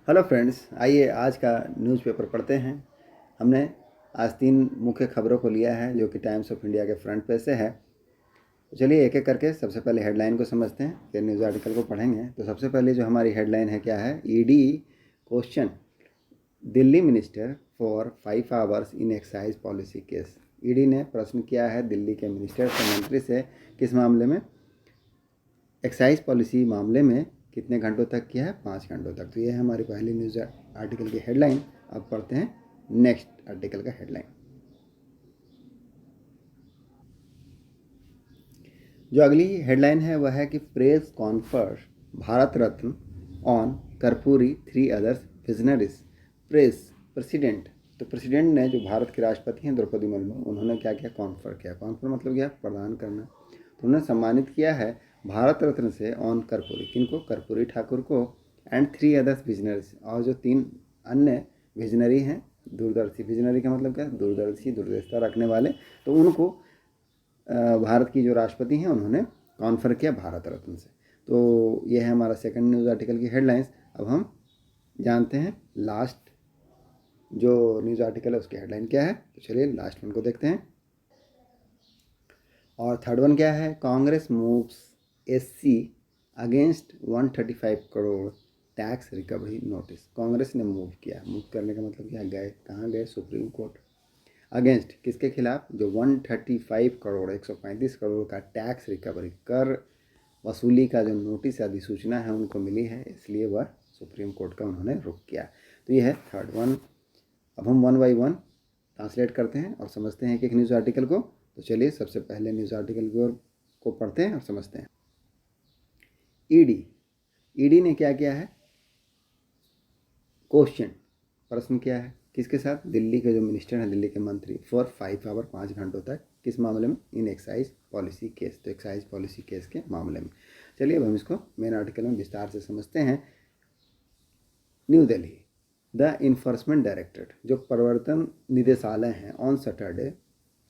Hello friends, आइए आज का न्यूज़पेपर पढ़ते हैं। हमने आज 3 मुख्य खबरों को लिया है जो कि टाइम्स ऑफ इंडिया के फ्रंट पेज से है। तो चलिए एक एक करके सबसे पहले हेडलाइन को समझते हैं, फिर न्यूज़ आर्टिकल को पढ़ेंगे। तो सबसे पहले जो हमारी हेडलाइन है क्या है, ED question Delhi minister for 5 hours in excise policy case. ED ने प्रश्न किया है दिल्ली के मिनिस्टर से, मंत्री से, किस मामले में, एक्साइज पॉलिसी मामले में। कितने घंटों तक किया है, 5 घंटों तक। तो ये है हमारी पहली न्यूज़ आर्टिकल की हेडलाइन। अब पढ़ते हैं नेक्स्ट आर्टिकल का हेडलाइन। जो अगली हेडलाइन है वह है कि press confers Bharat Ratna on Karpoori 3 others visionaries. Press president, तो प्रेसिडेंट ने, जो भारत के राष्ट्रपति हैं द्रौपदी मुर्मू, उन्होंने क्या किया, कॉन्फर किया। कॉन्फर मतलब क्या, प्रदान करना। तो उन्होंने सम्मानित किया है भारत रत्न से ऑन कर्पूरी, किनको, कर्पूरी ठाकुर को, एंड 3 अदर्स विजनरीज, और जो 3 अन्य विजनरी हैं, दूरदर्शी। विजनरी का मतलब क्या, दूरदर्शी, दूरदर्शिता रखने वाले। तो उनको भारत की जो राष्ट्रपति हैं उन्होंने कॉन्फर किया भारत रत्न से। तो ये है हमारा सेकंड न्यूज़ आर्टिकल की हेडलाइंस। अब हम जानते हैं लास्ट जो न्यूज़ आर्टिकल है उसकी हेडलाइन क्या है। तो चलिए लास्ट वन को देखते हैं। और थर्ड वन क्या है, Congress moves SC against 135 crore tax recovery notice. Congress ने मूव किया। मूव करने का मतलब क्या, गए कहाँ, गए सुप्रीम कोर्ट। अगेंस्ट किसके खिलाफ, जो 135 करोड़ 135 करोड़ का टैक्स रिकवरी, कर वसूली का जो नोटिस अधिसूचना है उनको मिली है, इसलिए वह सुप्रीम कोर्ट का उन्होंने रुख किया। तो ये है थर्ड वन। अब हम वन बाई वन ट्रांसलेट करते हैं और समझते हैं एक न्यूज़ आर्टिकल को। तो चलिए सबसे पहले न्यूज़ आर्टिकल को पढ़ते हैं और समझते हैं। ईडी ने क्या किया है, क्वेश्चन, प्रश्न किया है किसके साथ, दिल्ली के जो मिनिस्टर हैं, दिल्ली के मंत्री, फॉर 5 आवर 5 घंटों तक, किस मामले में, इन एक्साइज पॉलिसी केस। तो एक्साइज पॉलिसी केस के मामले में। चलिए अब हम इसको मेन आर्टिकल में विस्तार से समझते हैं। New Delhi, the enforcement directorate, जो प्रवर्तन निदेशालय हैं, ऑन सैटरडे,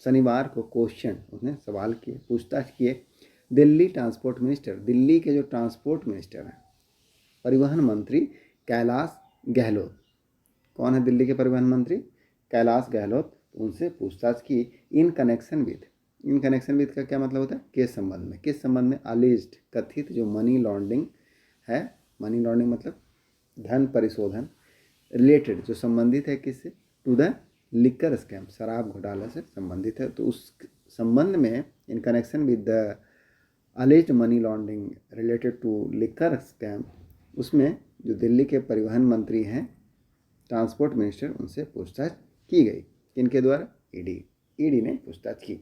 शनिवार को, क्वेश्चन, उसने सवाल किए, पूछताछ किए, दिल्ली ट्रांसपोर्ट मिनिस्टर, दिल्ली के जो ट्रांसपोर्ट मिनिस्टर हैं, परिवहन मंत्री कैलाश गहलोत। कौन है दिल्ली के परिवहन मंत्री, कैलाश गहलोत। उनसे पूछताछ की इन कनेक्शन विथ का क्या मतलब होता है, किस संबंध में, किस संबंध में, अलिज्ड, कथित जो मनी लॉन्ड्रिंग है, मनी लॉन्ड्रिंग मतलब धन परिशोधन, रिलेटेड जो संबंधित है किससे, टू द लिकर स्कैम, शराब घोटाला से संबंधित है। तो उस संबंध में, in connection with the alleged money laundering related to liquor scam, उसमें जो दिल्ली के परिवहन मंत्री हैं, ट्रांसपोर्ट मिनिस्टर, उनसे पूछताछ की गई। किनके द्वारा, ईडी ने पूछताछ की।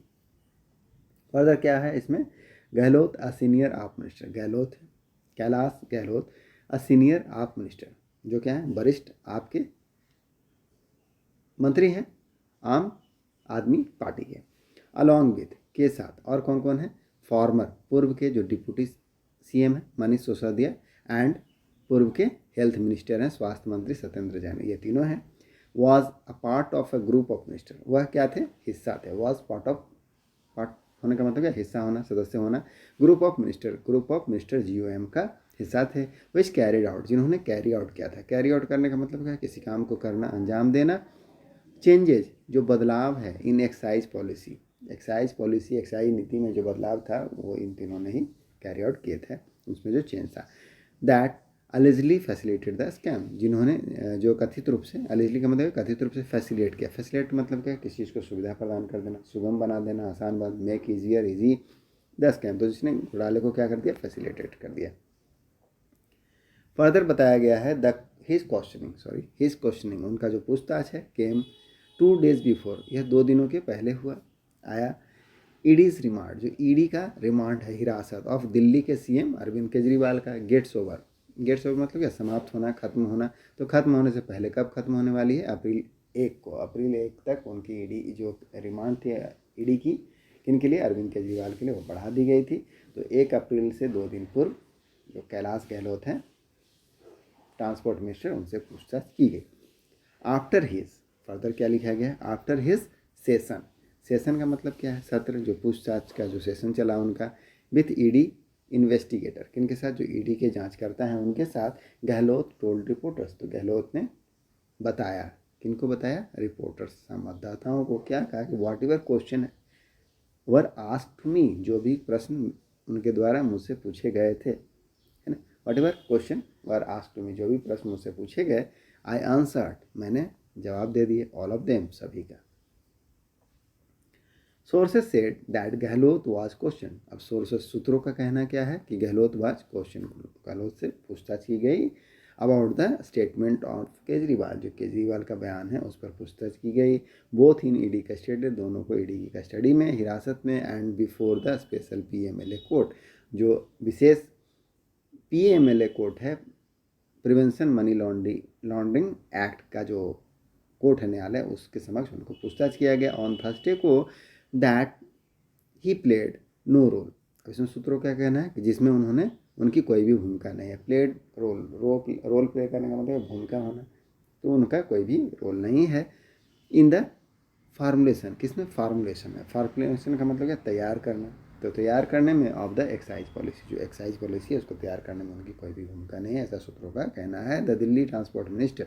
फर्दर क्या है इसमें, गहलोत अ सीनियर आप minister, Gehlot Kailash Gehlot a senior आप मिनिस्टर, जो क्या है, वरिष्ठ आपके मंत्री हैं, आम आदमी पार्टी के, अलॉन्ग विथ, के साथ, और कौन कौन है, फॉर्मर, पूर्व के जो डिप्यूटी सीएम है मनीष सिसोदिया, एंड पूर्व के हेल्थ मिनिस्टर हैं, स्वास्थ्य मंत्री सत्येंद्र जैन, ये तीनों हैं। Was a part of a group of minister, वह क्या थे, हिस्सा थे। वॉज पार्ट होने का मतलब क्या, हिस्सा होना, सदस्य होना। ग्रुप ऑफ मिनिस्टर जीओएम का हिस्सा थे। विच कैरिड आउट, जिन्होंने कैरी आउट किया था। कैरी आउट करने का मतलब क्या है, किसी काम को करना, अंजाम देना। चेंजेज, जो बदलाव है, इन एक्साइज पॉलिसी, एक्साइज नीति में जो बदलाव था वो इन तीनों ने ही कैरी आउट किए थे, उसमें जो चेंज था। दैट अलिजली फैसिलिटेट द स्कैम, जिन्होंने जो कथित रूप से, अलिजली का मतलब कथित रूप से फैसिलिटेट किया। फैसिलिटेट मतलब क्या, किसी चीज़ को सुविधा प्रदान कर देना, सुगम बना देना, आसान बात, make easier easy the scam. तो जिसने घोटाले को क्या कर दिया, फैसिलिटेट कर दिया। फर्दर बताया गया है हिज क्वेश्चनिंग, उनका जो पूछताछ है, केम 2 days बिफोर, यह 2 दिनों के पहले आया। ईडीज रिमांड, जो ईडी का रिमांड है, हिरासत ऑफ दिल्ली के सीएम अरविंद केजरीवाल का, गेट्स ओवर मतलब क्या, समाप्त होना, खत्म होना। तो खत्म होने से पहले, कब खत्म होने वाली है, अप्रैल 1 को, अप्रैल 1 तक उनकी ईडी जो रिमांड थी ईडी की, किन के लिए, अरविंद केजरीवाल के लिए, वो बढ़ा दी गई थी। तो 1 अप्रैल से 2 दिन पूर्व जो कैलाश गहलोत हैं, ट्रांसपोर्ट मिनिस्टर, उनसे पूछताछ की गई। आफ्टर हिज, फर्दर क्या लिखा गया है, आफ्टर हिज सेशन का मतलब क्या है, सत्र, जो पूछताछ का जो सेशन चला उनका, विथ ईडी इन्वेस्टिगेटर, किन के साथ, जो ईडी के जांच करता है उनके साथ, गहलोत टोल्ड रिपोर्टर्स, तो गहलोत ने बताया, किनको बताया, रिपोर्टर्स, संवाददाताओं को, क्या कहा कि what ever question were asked me, जो भी प्रश्न उनके द्वारा मुझसे पूछे गए थे, है ना, what ever question were asked me, जो भी प्रश्न मुझसे पूछे गए, आई आंसर्ड, मैंने जवाब दे दिए, ऑल ऑफ देम, सभी का। Sources said that Gehlot was question, अब सोर्सेज सूत्रों का कहना क्या है कि गहलोत वाज क्वेश्चन, गहलोत से पूछताछ की गई about the statement of Kejriwal, जो केजरीवाल का बयान है उस पर पूछताछ की गई, बोथ इन ईडी कस्टडी, दोनों को ईडी की कस्टडी में, हिरासत में, and before the special PMLA court, जो विशेष पीएमएलए कोर्ट है, प्रिवेंशन मनी लॉन्ड्रिंग एक्ट का जो कोर्ट है, न्यायालय, उसके समक्ष उनको पूछताछ किया गया ऑन थर्सडे को, that he played no role, इसमें सूत्रों का कहना है कि जिसमें उन्होंने, उनकी कोई भी भूमिका नहीं है, प्लेड रोल प्ले करने का मतलब भूमिका होना, तो उनका कोई भी रोल नहीं है, इन द फार्मूलेशन, किसमें, फार्मूलेशन है, फार्मूलेशन का मतलब क्या, तैयार करना, तो तैयार करने में ऑफ द एक्साइज पॉलिसी, जो एक्साइज पॉलिसी है उसको तैयार करने में उनकी कोई भी भूमिका नहीं है, ऐसा सूत्रों का कहना है। द दिल्ली ट्रांसपोर्ट मिनिस्टर,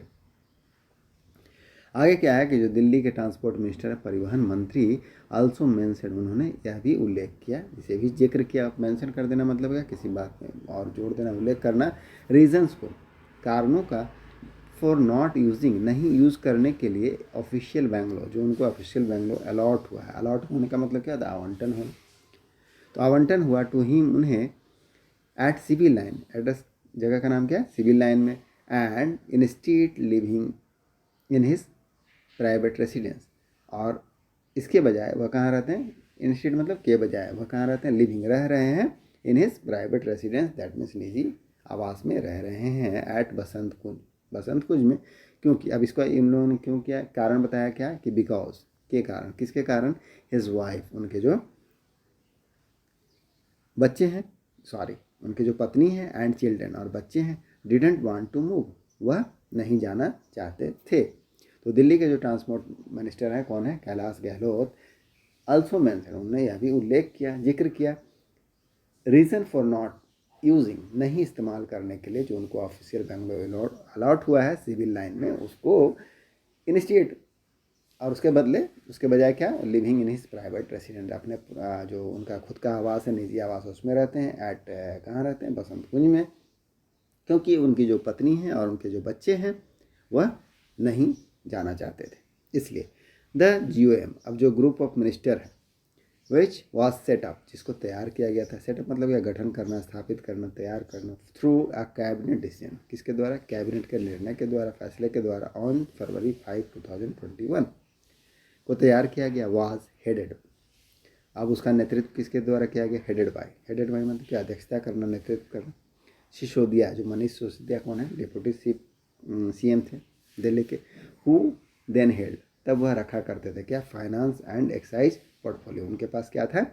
आगे क्या है कि जो दिल्ली के ट्रांसपोर्ट मिनिस्टर है, परिवहन मंत्री, आल्सो मेंशन, उन्होंने यह भी उल्लेख किया, जिसे भी जिक्र किया, मेंशन कर देना मतलब क्या, किसी बात में और जोड़ देना, उल्लेख करना, रीजंस को, कारणों का, फॉर नॉट यूजिंग, नहीं यूज़ करने के लिए, ऑफिशियल बेंगलोर, जो उनको ऑफिशियल बेंगलोर अलॉट हुआ है, अलॉट होने का मतलब क्या होता है, आवंटन होना, तो आवंटन हुआ टू हिम, उन्हें, एट सिविल लाइन, एड्रेस जगह का नाम क्या है, सिविल लाइन में, and in street living in his private residence, और इसके बजाय वह कहाँ रहते हैं, इंस्टीट्यूट मतलब के बजाय वह कहाँ रहते हैं, लिविंग, रह रहे हैं, in his private residence, that means निजी आवास में रह रहे हैं, एट बसंत कुंज, बसंत कुंज में, क्योंकि, अब इसका इन लोगों ने क्यों किया, कारण बताया क्या कि बिकॉज, के कारण, किसके कारण, हिज वाइफ, उनके जो बच्चे हैं, सॉरी उनके जो पत्नी है, एंड चिल्ड्रन, और बच्चे हैं, डिडेंट वांट टू मूव, वह नहीं जाना चाहते थे। तो दिल्ली के जो ट्रांसपोर्ट मिनिस्टर हैं, कौन है, कैलाश गहलोत, अल्सो मेंशन, उन्होंने यह भी उल्लेख किया, जिक्र किया, रीज़न फॉर नॉट यूजिंग, नहीं इस्तेमाल करने के लिए, जो उनको ऑफिशियल बेंगलोर अलॉट हुआ है सिविल लाइन में, उसको इंस्टीट्यूट, और उसके बदले, उसके बजाय क्या, living in his private resident, अपने जो उनका खुद का आवास है, निजी आवास, उसमें रहते हैं, एट कहाँ रहते हैं, बसंत कुंज में, क्योंकि उनकी जो पत्नी है और उनके जो बच्चे हैं वह नहीं जाना चाहते थे, इसलिए। द GOM, अब जो ग्रुप ऑफ मिनिस्टर है, विच वॉज सेटअप, जिसको तैयार किया गया था, सेटअप मतलब यह गठन करना, स्थापित करना, तैयार करना, थ्रू अ कैबिनेट डिसीजन, किसके द्वारा, कैबिनेट के निर्णय के द्वारा, फैसले के द्वारा, ऑन फरवरी 5, 2021 को तैयार किया गया, वाज हेडेड, अब उसका नेतृत्व किसके द्वारा किया गया, हेडेड बाय मतलब क्या, अध्यक्षता करना, नेतृत्व करना, सिसोदिया, जो मनीष सिसोदिया कौन है, डिप्टी CM थे दिल्ली के, हु देन हेल्ड, तब वह रखा करते थे क्या, फाइनेंस एंड एक्साइज पोर्टफोलियो, उनके पास क्या था,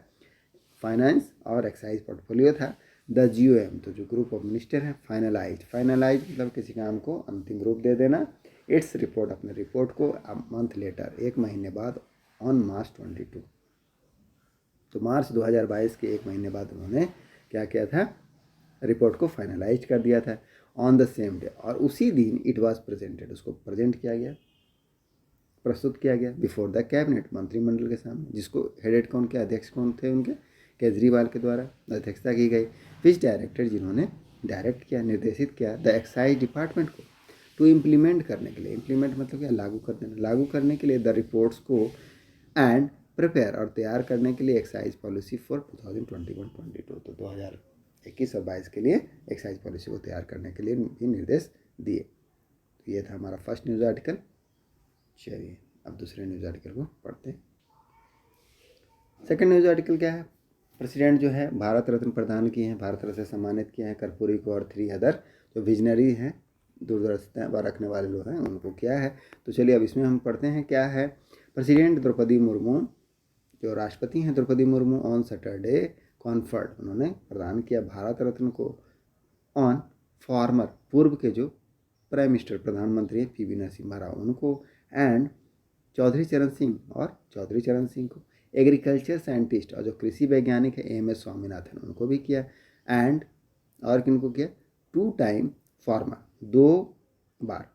फाइनेंस और एक्साइज पोर्टफोलियो था। द GOM, तो जो ग्रुप ऑफ मिनिस्टर है, फाइनलाइज मतलब किसी काम को अंतिम रूप दे देना, इट्स रिपोर्ट, अपने रिपोर्ट को, मंथ लेटर, एक महीने बाद, ऑन मार्च 22, तो मार्च 2022 के एक महीने बाद उन्होंने क्या किया था, रिपोर्ट को फाइनलाइज कर दिया था, ऑन द सेम डे, और उसी दिन इट वाज प्रेजेंटेड, उसको प्रेजेंट किया गया, प्रस्तुत किया गया, बिफोर द कैबिनेट, मंत्रिमंडल के सामने, जिसको हेडेड कौन के, अध्यक्ष कौन थे उनके, केजरीवाल के द्वारा अध्यक्षता की गई, विच डायरेक्टर, जिन्होंने डायरेक्ट किया, निर्देशित किया, द एक्साइज डिपार्टमेंट को, टू इम्प्लीमेंट करने के लिए, इम्प्लीमेंट मतलब क्या, लागू कर देना, लागू करने के लिए, द रिपोर्ट्स को, एंड प्रिपेयर, और तैयार करने के लिए, एक्साइज पॉलिसी फॉर 2021-22, तो 2021 और 22 के लिए एक्साइज पॉलिसी को तैयार करने के लिए भी निर्देश दिए। तो ये था हमारा फर्स्ट न्यूज़ आर्टिकल। चलिए अब दूसरे न्यूज़ आर्टिकल को पढ़ते हैं। सेकंड न्यूज़ आर्टिकल क्या है, प्रेसिडेंट जो है भारत रत्न प्रदान किए हैं, भारत रत्न से सम्मानित किए हैं कर्पूरी को, और 3 अदर जो विजनरी हैं, दूरदर्शिता रखने वाले लोग हैं, उनको क्या है। तो चलिए अब इसमें हम पढ़ते हैं क्या है। प्रेसिडेंट द्रौपदी मुर्मू, जो राष्ट्रपति हैं Droupadi Murmu, on Saturday conferred, उन्होंने प्रदान किया भारत रत्न को, ऑन फॉर्मर, पूर्व के जो प्राइम मिनिस्टर, प्रधानमंत्री PV नरसिम्हा राव, उनको, एंड चौधरी चरण सिंह, और चौधरी चरण सिंह को, एग्रीकल्चर साइंटिस्ट, और जो कृषि वैज्ञानिक है AMS स्वामीनाथन, उनको भी किया, एंड और किनको किया, 2 टाइम फॉर्मर, 2 बार,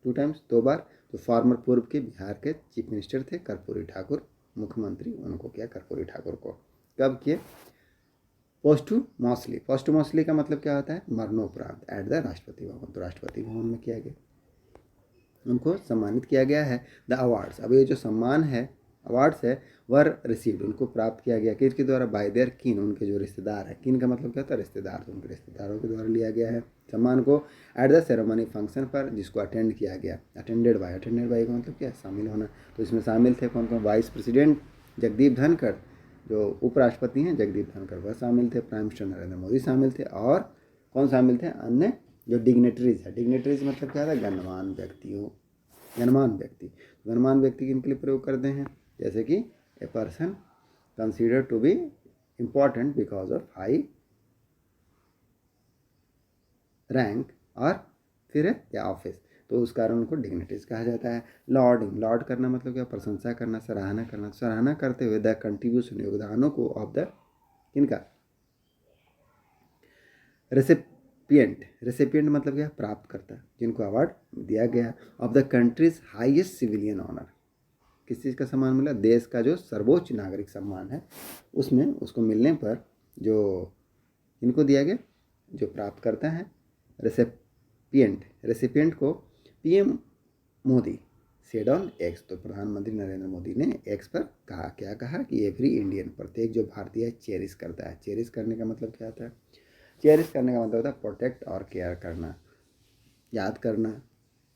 2 टाइम्स 2 बार, तो फॉर्मर पूर्व के बिहार के चीफ मिनिस्टर थे कर्पूरी ठाकुर, मुख्यमंत्री उनको किया कर्पूरी ठाकुर को। कब किए, पोस्टुमॉसली। पोस्टुमॉसली का मतलब क्या होता है, मरणोपरांत, एट द राष्ट्रपति भवन, तो राष्ट्रपति भवन में किया गया, उनको सम्मानित किया गया है। द अवार्ड्स, अब ये जो सम्मान है, अवार्ड्स है, वर रिसीव्ड, उनको प्राप्त किया गया किसके द्वारा, बाय देयर किन, उनके जो रिश्तेदार है, किन का मतलब क्या होता है, रिश्तेदार, तो उनके रिश्तेदारों के द्वारा लिया गया है सम्मान को। एट द सेरेमनी फंक्शन पर, जिसको अटेंड किया गया, अटेंडेड बाय का मतलब क्या है, शामिल होना, तो इसमें शामिल थे कौन कौन, वाइस प्रेसिडेंट जगदीप धनखड़, जो उपराष्ट्रपति हैं जगदीप धनखड़ वह शामिल थे, प्राइम मिनिस्टर नरेंद्र मोदी शामिल थे, और कौन शामिल थे, अन्य जो डिग्नेटरीज है, डिग्नेटरीज मतलब क्या था, गणमान्य व्यक्तियों, गणमान्य व्यक्ति, गणमान्य व्यक्ति किनके लिए प्रयोग करते हैं, जैसे कि a person considered to be important because of high rank, और फिर है या ऑफिस, तो उस कारण उनको डिग्निटीज कहा जाता है। लॉर्डिंग, लॉर्ड करना मतलब क्या, प्रशंसा करना, सराहना करना, सराहना करते हुए द कंट्रीब्यूशन, योगदानों को, ऑफ द किनका, रेसिपिएंट, रेसिपिएंट मतलब क्या, प्राप्त करता, जिनको अवार्ड दिया गया, of the country's highest civilian honour, किस चीज़ का सम्मान मिला, देश का जो सर्वोच्च नागरिक सम्मान है उसमें उसको मिलने पर जो इनको दिया गया, जो प्राप्त करता है, रेसिपिएंट, रेसिपिएंट को PM Modi said on x, तो प्रधानमंत्री नरेंद्र मोदी ने एक्स पर कहा, क्या कहा कि एवरी इंडियन, प्रत्येक जो भारतीय है चेरिश करता है, चेरिश करने का मतलब क्या होता है, चेरिश करने का मतलब होता है प्रोटेक्ट और केयर करना, याद करना,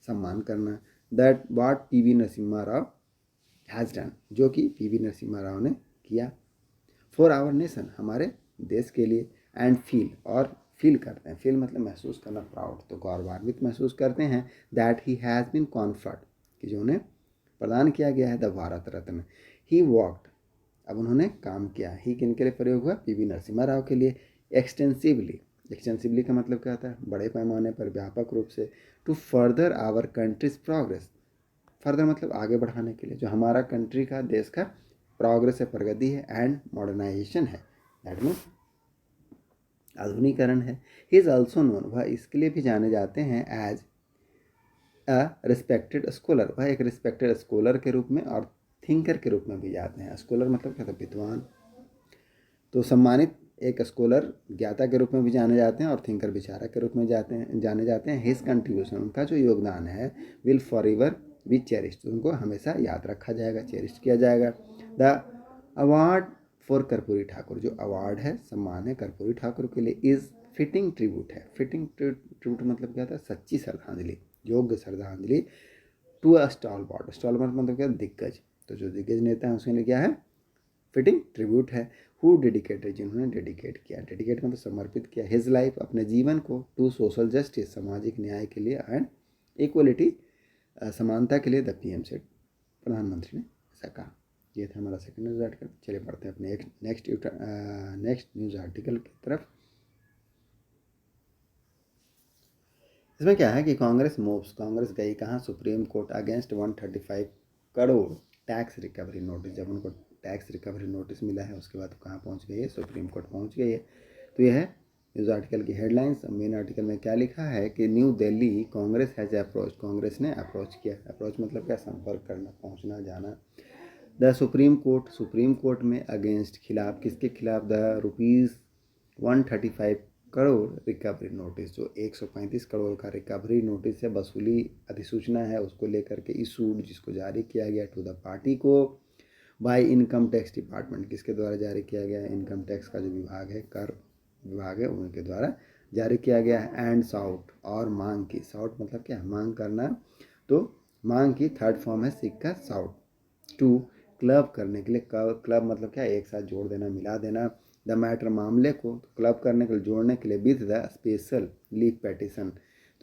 सम्मान करना, that watt PV Narasimha Rao has done, जो कि पीवी नरसिम्हा राव ने किया, फॉर आवर नेशन, हमारे देश के लिए, एंड फील, और फील करते हैं, फील मतलब महसूस करना, प्राउड, तो गौरवान्वित महसूस करते हैं, that he has been conferred, कि जो उन्हें प्रदान किया गया है the Bharat Ratna, he walked, अब उन्होंने काम किया, ही किनके लिए प्रयोग हुआ, पीवी नरसिम्हा राव के लिए, एक्सटेंसिवली, एक्सटेंसिवली का मतलब क्या होता है, बड़े पैमाने पर, व्यापक रूप से, to further our country's progress, further मतलब आगे बढ़ाने के लिए, जो हमारा कंट्री का, देश का प्रोग्रेस है, प्रगति है, एंड मॉडर्नाइजेशन है, दैट मीन्स आधुनिकरण है। ही इज़ ऑल्सो नोन, वह इसके लिए भी जाने जाते हैं एज अ रिस्पेक्टेड स्कॉलर, वह एक रिस्पेक्टेड स्कॉलर के रूप में और थिंकर के रूप में भी जाते हैं, स्कॉलर मतलब क्या था, विद्वान, तो सम्मानित एक स्कॉलर ज्ञाता के रूप में भी जाने जाते हैं, और थिंकर विचारक के रूप में जाने जाते हैं। हिज कंट्रीब्यूशन, उनका जो योगदान है, will for ever be cherish, तो उनको हमेशा याद रखा जाएगा, चेरिश किया जाएगा। The award for Karpoori Thakur, जो अवार्ड है, सम्मान है कर्पूरी ठाकुर के लिए, इज़ फिटिंग ट्रिब्यूट है, फिटिंग ट्रिब्यूट मतलब क्या था, सच्ची श्रद्धांजलि, योग्य श्रद्धांजलि, टू अ स्टॉलवर्ट, स्टॉलवर्ट मतलब क्या, दिग्गज, तो जो दिग्गज नेता है उसके लिए क्या है, फिटिंग ट्रिब्यूट है, हु डेडिकेटेड, जिन्होंने डेडिकेट किया, डेडिकेट मतलब समर्पित किया, हिज लाइफ, अपने जीवन को, टू सोशल जस्टिस, सामाजिक न्याय के लिए, एंड इक्वलिटी, समानता के लिए, द पीएम सेड, प्रधानमंत्री ने ऐसा कहा। ये था हमारा सेकंड न्यूज़ आर्टिकल। चलिए पढ़ते हैं अपने नेक्स्ट न्यूज़ आर्टिकल की तरफ। इसमें क्या है कि कांग्रेस मूव्स, कांग्रेस गई कहाँ, supreme court against 135 crore tax recovery notice, जब उनको टैक्स रिकवरी नोटिस मिला है उसके बाद कहाँ पहुँच गई है, सुप्रीम कोर्ट पहुँच गई है। तो यह है न्यूज़ आर्टिकल की हेडलाइंस। मेन आर्टिकल में क्या लिखा है कि new Delhi Congress has approach, Congress ने अप्रोच किया, अप्रोच मतलब क्या, संपर्क करना, पहुँचना, जाना, the supreme court, supreme court में अगेंस्ट, खिलाफ, किसके खिलाफ, द ₹135 करोड़ रिकवरी नोटिस, जो 135 करोड़ का रिकवरी नोटिस है, वसूली अधिसूचना है, उसको लेकर के इशूड, जिसको जारी किया गया टू द पार्टी को बाय इनकम टैक्स डिपार्टमेंट, किसके द्वारा जारी किया गया है, इनकम टैक्स का जो विभाग है, कर विभाग है, उनके द्वारा जारी किया गया है। एंड साउट, और मांग की, साउट मतलब क्या, मांग करना, तो मांग की थर्ड फॉर्म है सिक्का साउट, टू क्लब करने के लिए, क्लब मतलब क्या, एक साथ जोड़ देना, मिला देना, द मैटर, मामले को, क्लब करने के लिए, जोड़ने के लिए, with the special leave petition,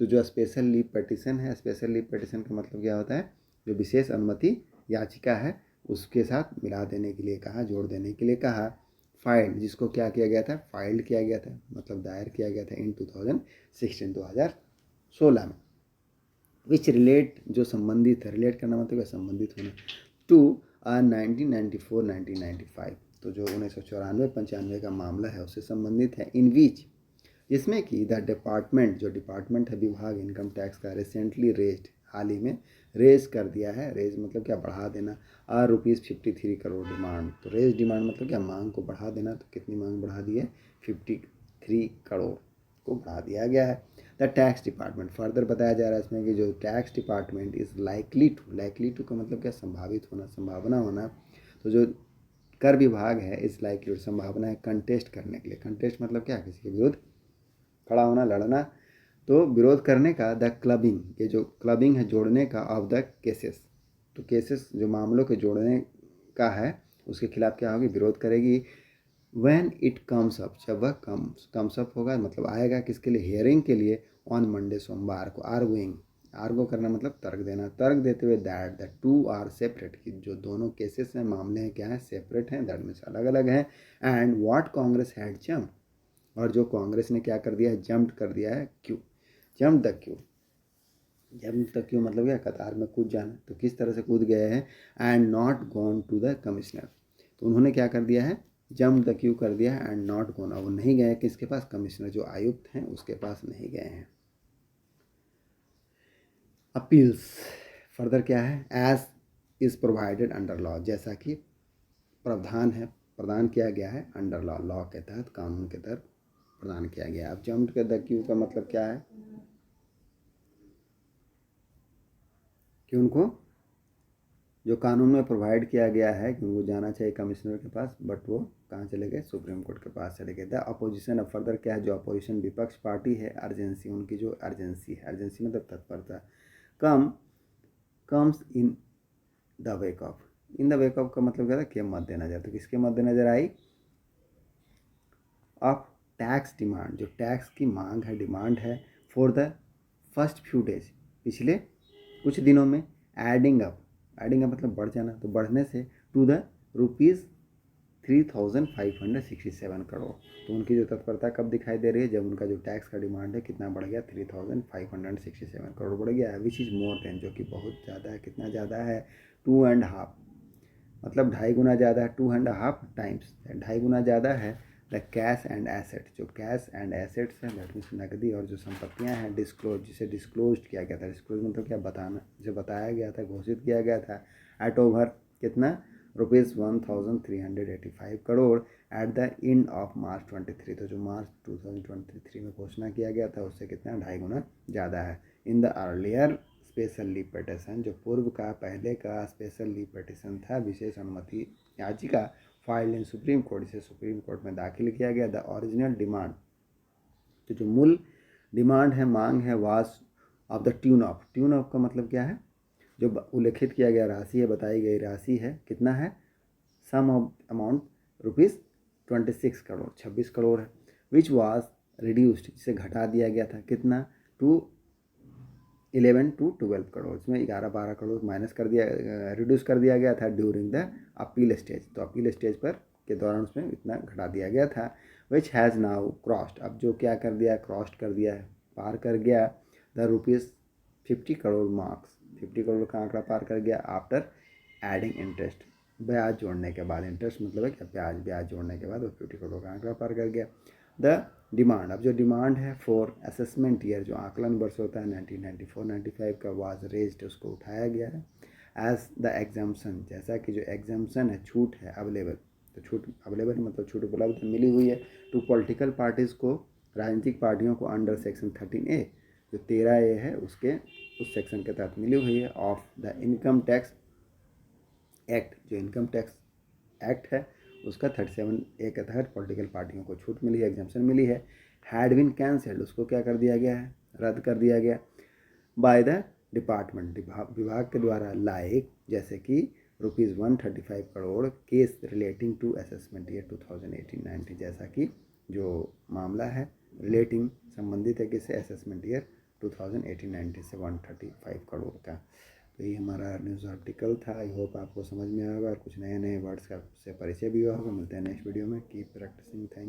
तो जो स्पेशल लीव पेटिशन है, स्पेशल लीव पेटिशन का मतलब क्या होता है, जो विशेष अनुमति याचिका है उसके साथ मिला देने के लिए कहा, जोड़ देने के लिए कहा। फाइल्ड, जिसको क्या किया गया था, फाइल्ड किया गया था, मतलब दायर किया गया था इन 2016 में, विच रिलेट, जो संबंधित है, रिलेट करना मतलब संबंधित होना, टू 1994-1995, तो जो 1994-95 का मामला है उससे संबंधित है, इन विच जिसमें कि द डिपार्टमेंट, जो डिपार्टमेंट है विभाग इनकम टैक्स का, रिसेंटली रेज्ड, हाल ही में रेज कर दिया है। रेज मतलब क्या, बढ़ा देना। ₹53 करोड़ डिमांड, तो रेज डिमांड मतलब क्या, मांग को बढ़ा देना। तो कितनी मांग बढ़ा दी है, 53 करोड़ को बढ़ा दिया गया है। द टैक्स डिपार्टमेंट, फर्दर बताया जा रहा है इसमें कि जो tax department is likely to का मतलब क्या, संभावित होना, संभावना होना। तो जो कर विभाग है इस लाइकली, संभावना है कंटेस्ट करने के लिए। कंटेस्ट मतलब क्या, किसी के विरुद्ध खड़ा होना, लड़ना। तो विरोध करने का, द क्लबिंग, ये जो क्लबिंग है जोड़ने का, ऑफ द केसेस, तो केसेस जो मामलों के जोड़ने का है उसके खिलाफ क्या होगी, विरोध करेगी। व्हेन इट कम्स अप, जब वह कम्स अप होगा मतलब आएगा किसके लिए, हियरिंग के लिए, ऑन मंडे, सोमवार को। आर्गो करना मतलब तर्क देना, तर्क देते हुए that the two are separate, कि जो दोनों केसेस हैं, मामले हैं, क्या है, सेपरेट हैं, दैट मीन्स अलग अलग हैं। And what Congress had jump, और जो कांग्रेस ने क्या कर दिया है, जंप कर दिया है Q, jump the Q. Jump the Q मतलब क्या, कतार में कूद जाना। तो किस तरह से कूद गए हैं, and not gone to the commissioner, तो उन्होंने क्या कर दिया है, जंप द क्यू कर दिया है। एंड नॉट गॉन, वो नहीं गए किसके पास, कमिश्नर, जो आयुक्त हैं उसके पास नहीं गए हैं। अपील्स, फर्दर क्या है, as is provided under law, जैसा कि प्रावधान है, प्रदान किया गया है अंडर लॉ, लॉ के तहत, कानून के तहत प्रदान किया गया है। अब जंप द क्यू का मतलब क्या है, कि उनको जो कानून में प्रोवाइड किया गया है कि उनको जाना चाहिए कमिश्नर के पास, बट वो कहाँ चले गए, सुप्रीम कोर्ट के पास चले गए। द अपोजिशन, अब फर्दर क्या है, जो अपोजिशन विपक्ष पार्टी है, अर्जेंसी, उनकी जो अर्जेंसी है, अर्जेंसी मतलब तत्परता, comes in the wake of, in the wake of का मतलब क्या था, के मद्देनजर, तो किसके मद्देनजर आई, ऑफ टैक्स डिमांड, जो टैक्स की मांग है, डिमांड है, for the first few days, पिछले कुछ दिनों में, एडिंग अप मतलब बढ़ जाना, तो बढ़ने से, टू द ₹3,567 करोड़। तो उनकी जो तत्परता कब दिखाई दे रही है, जब उनका जो टैक्स का डिमांड है कितना बढ़ गया, 3,567 करोड़ बढ़ गया है, विच इज़ मोर देन, जो कि बहुत ज़्यादा है। कितना ज़्यादा है, 2.5, मतलब 2.5 गुना ज़्यादा है, 2.5 टाइम्स, 2.5 गुना ज़्यादा है। द कैश एंड एसेट, जो कैश एंड एसेट्स हैं, दैट मीन्स नकदी और जो संपत्तियां हैं, डिस्क्लोज, जिसे डिस्क्लोज किया गया था, डिस्क्लोज मतलब क्या, बताना, जिसे बताया गया था, घोषित किया गया था, एट ओवर कितना, ₹1,385 crore, at the end of March 23, तो जो मार्च 2023 में घोषणा किया गया था उससे कितना, 2.5 गुना ज़्यादा है। In the earlier special leave petition, जो पूर्व का, पहले का स्पेशल लीव पिटिशन था, विशेष अनुमति याचिका, फाइल्ड इन सुप्रीम कोर्ट, इसे सुप्रीम कोर्ट में दाखिल किया गया। द ओरिजिनल डिमांड, तो जो मूल डिमांड है, मांग है, वास ऑफ द ट्यून ऑफ का मतलब क्या है, जो उल्लेखित किया गया राशि है, बताई गई राशि है, कितना है, सम ऑफ अमाउंट ₹26 करोड़, 26 करोड़ है, विच वाज रिड्यूस्ड, जिसे घटा दिया गया था, कितना, टू 11 to 12 करोड़, इसमें 11-12 करोड़ माइनस कर दिया, रिड्यूस कर दिया गया था ड्यूरिंग द अपील स्टेज, तो अपील स्टेज पर के दौरान उसमें इतना घटा दिया गया था। विच हैज़ नाउ क्रॉस्ड, अब जो क्या कर दिया है, क्रॉस्ड कर दिया है, पार कर गया द ₹50 करोड़ मार्क्स, 50 करोड़ का आंकड़ा पार कर गया, आफ्टर एडिंग इंटरेस्ट, ब्याज जोड़ने के बाद, इंटरेस्ट मतलब है क्या, ब्याज जोड़ने के बाद वो 50 करोड़ का आंकड़ा पार कर गया। द डिमांड, अब जो डिमांड है फॉर असेसमेंट ईयर, जो आकलन वर्ष होता है 1994-95 का, वाज रेज्ड, उसको उठाया गया है। एज द एग्जाम्सन, जैसा कि जो एग्जाम्सन है, छूट है, अवेलेबल, तो छूट अवेलेबल मतलब छूट उपलब्ध मिली हुई है, टू पॉलिटिकल पार्टीज़ को, राजनीतिक पार्टियों को, अंडर सेक्शन 13A, जो 13A है उसके, उस सेक्शन के तहत मिली हुई है, of the income tax act, जो इनकम टैक्स एक्ट है उसका 37A के तहत पॉलिटिकल पार्टियों को छूट मिली है, एग्जाम्पशन मिली है। हैड बीन कैंसल्ड, उसको क्या कर दिया गया है, रद्द कर दिया गया, बाय द डिपार्टमेंट, विभाग के द्वारा, लाइक, जैसे कि ₹135 crore case relating to assessment year 2018-19, जैसा कि जो मामला है रिलेटिंग, संबंधित है किससे, असेसमेंट ईयर 2018-19 से 135 करोड़ का। तो ये हमारा न्यूज़ आर्टिकल था। आई होप आपको समझ में आएगा और कुछ नए नए वर्ड्स का से परिचय भी हुआ होगा। मिलते हैं नेक्स्ट वीडियो में। Keep practising. थैंक